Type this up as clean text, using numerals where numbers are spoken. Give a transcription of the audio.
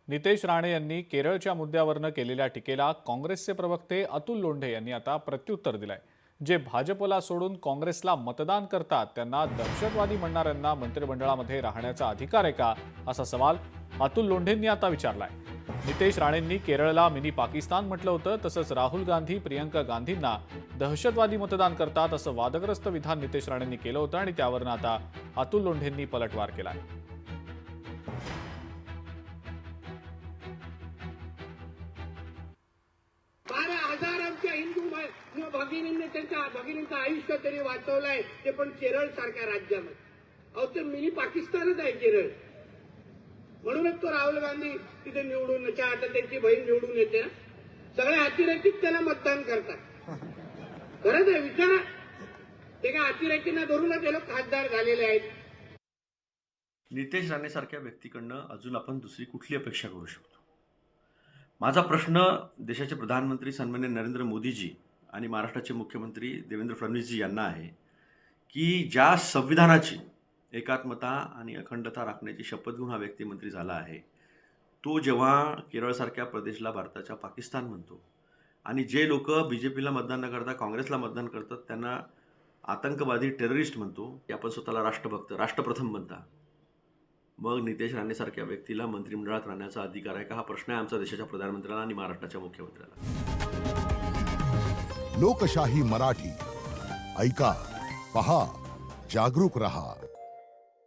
नितेश राणे यांनी केरळच्या मुद्द्यावरनं केलेल्या टीकेला काँग्रेसचे प्रवक्ते अतुल लोंढे यांनी आता प्रत्युत्तर दिलंय। जे भाजपला सोडून काँग्रेसला मतदान करतात त्यांना दहशतवादी म्हणणाऱ्यांना मंत्रिमंडळामध्ये राहण्याचा अधिकार आहे का, असा सवाल अतुल लोंढेंनी आता विचारलाय। नितेश राणेंनी केरळला मिनी पाकिस्तान म्हटलं होतं, तसंच राहुल गांधी प्रियंका गांधींना दहशतवादी मतदान करतात असं वादग्रस्त विधान नितेश राणेंनी केलं होतं आणि त्यावरनं आता अतुल लोंढेंनी पलटवार केलाय। 12,000 आमच्या हिंदू भगिनींनी त्यांच्या भगिनींचं आयुष्य तरी वाचवलंय, ते पण केरळ सारख्या राज्यामध्ये। अहो ते मिनी पाकिस्तानच आहे केरळ, म्हणूनच तो राहुल गांधी तिथे निवडून येते, आता त्यांची बहीण निवडून येते। सगळे अतिरेकीच त्याला मतदान करतात। खरंच आहे, विचारा, ते काय अतिरेकींना धरूनच हे लोक खासदार झालेले आहेत। नितेश राणे सारख्या व्यक्तीकडनं अजून आपण दुसरी कुठली अपेक्षा करू शकतो? माझा प्रश्न देशाचे प्रधानमंत्री सन्माननीय नरेंद्र मोदीजी आणि महाराष्ट्राचे मुख्यमंत्री देवेंद्र फडणवीसजी यांना आहे की ज्या संविधानाची एकात्मता आणि अखंडता राखण्याची शपथ घेऊन हा व्यक्ती मंत्री झाला आहे, तो जेव्हा केरळसारख्या प्रदेशला भारताच्या पाकिस्तान म्हणतो आणि जे लोक बीजेपीला मतदान न करता काँग्रेसला मतदान करतात त्यांना आतंकवादी टेररिस्ट म्हणतो, की आपण स्वतःला राष्ट्रभक्त राष्ट्रप्रथम म्हणता, मग नितेश राणेसारख्या व्यक्तीला मंत्रिमंडळात राहण्याचा अधिकार आहे का? हा प्रश्न आहे आमचा देशाच्या प्रधानमंत्र्याला आणि महाराष्ट्राच्या मुख्यमंत्र्याला। लोकशाही मराठी ऐका, पहा, जागरूक रहा।